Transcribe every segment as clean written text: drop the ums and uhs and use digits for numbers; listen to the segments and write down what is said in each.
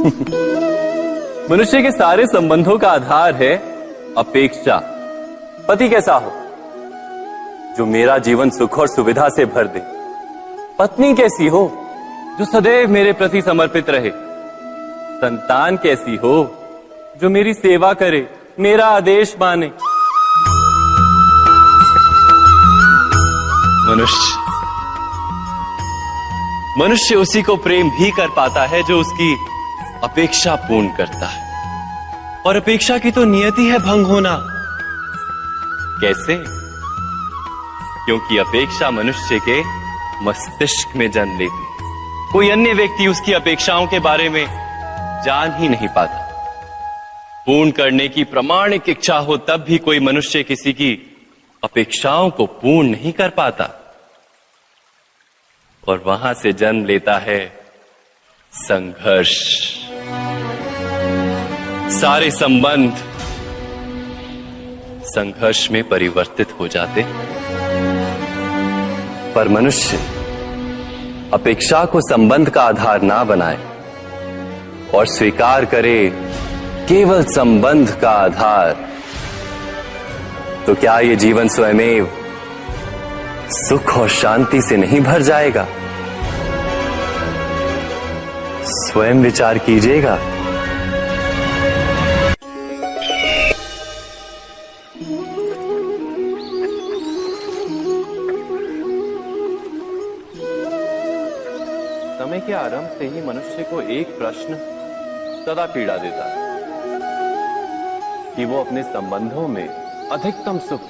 मनुष्य के सारे संबंधों का आधार है अपेक्षा। पति कैसा हो जो मेरा जीवन सुख और सुविधा से भर दे। पत्नी कैसी हो जो सदैव मेरे प्रति समर्पित रहे। संतान कैसी हो जो मेरी सेवा करे, मेरा आदेश माने। मनुष्य उसी को प्रेम भी कर पाता है जो उसकी अपेक्षा पूर्ण करता है। और अपेक्षा की तो नियति है भंग होना। कैसे? क्योंकि अपेक्षा मनुष्य के मस्तिष्क में जन्म लेती है। कोई अन्य व्यक्ति उसकी अपेक्षाओं के बारे में जान ही नहीं पाता। पूर्ण करने की प्रामाणिक इच्छा हो तब भी कोई मनुष्य किसी की अपेक्षाओं को पूर्ण नहीं कर पाता। और वहां से जन्म लेता है संघर्ष। सारे संबंध संघर्ष में परिवर्तित हो जाते। पर मनुष्य अपेक्षा को संबंध का आधार ना बनाए और स्वीकार करे केवल संबंध का आधार, तो क्या ये जीवन स्वयमेव सुख और शांति से नहीं भर जाएगा? स्वयं विचार कीजिएगा। समय के आरंभ से ही मनुष्य को एक प्रश्न सदा पीड़ा देता है कि वो अपने संबंधों में अधिकतम सुख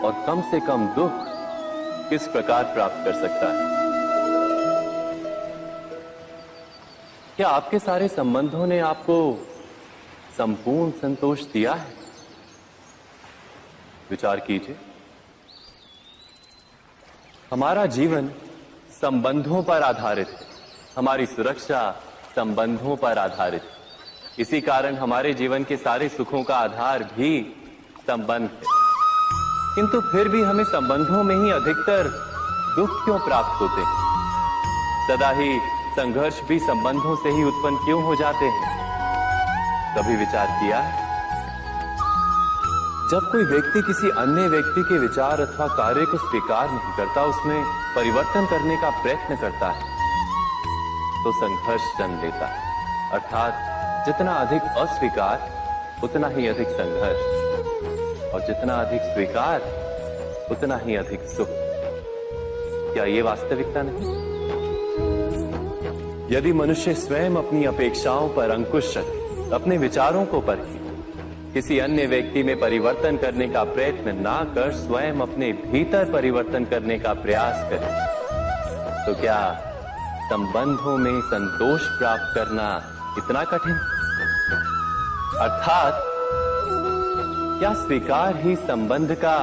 और कम से कम दुख किस प्रकार प्राप्त कर सकता है। क्या आपके सारे संबंधों ने आपको संपूर्ण संतोष दिया है? विचार कीजिए। हमारा जीवन संबंधों पर आधारित है। हमारी सुरक्षा संबंधों पर आधारित है। इसी कारण हमारे जीवन के सारे सुखों का आधार भी संबंध है। किंतु फिर भी हमें संबंधों में ही अधिकतर दुख क्यों प्राप्त होते हैं? सदा ही संघर्ष भी संबंधों से ही उत्पन्न क्यों हो जाते हैं? कभी विचार किया है? जब कोई व्यक्ति किसी अन्य व्यक्ति के विचार अथवा कार्य को स्वीकार नहीं करता, उसमें परिवर्तन करने का प्रयत्न करता है, तो संघर्ष जन्म लेता है। अर्थात जितना अधिक अस्वीकार उतना ही अधिक संघर्ष, और जितना अधिक स्वीकार उतना ही अधिक सुख। क्या ये वास्तविकता नहीं? यदि मनुष्य स्वयं अपनी अपेक्षाओं पर अंकुश रखे, अपने विचारों को परखे, किसी अन्य व्यक्ति में परिवर्तन करने का प्रयत्न ना कर स्वयं अपने भीतर परिवर्तन करने का प्रयास करे, तो क्या संबंधों में संतोष प्राप्त करना इतना कठिन? अर्थात क्या स्वीकार ही संबंध का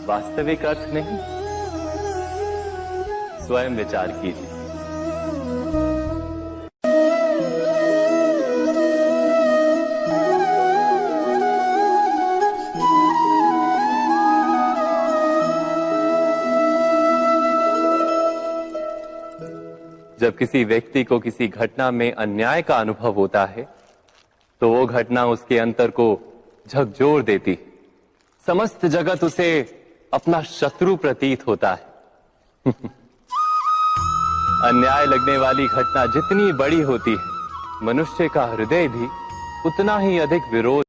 वास्तविक अर्थ नहीं? स्वयं विचार कीजिए। जब किसी व्यक्ति को किसी घटना में अन्याय का अनुभव होता है, तो वो घटना उसके अंतर को झकझोर देती। समस्त जगत उसे अपना शत्रु प्रतीत होता है। अन्याय लगने वाली घटना जितनी बड़ी होती है, मनुष्य का हृदय भी उतना ही अधिक विरोध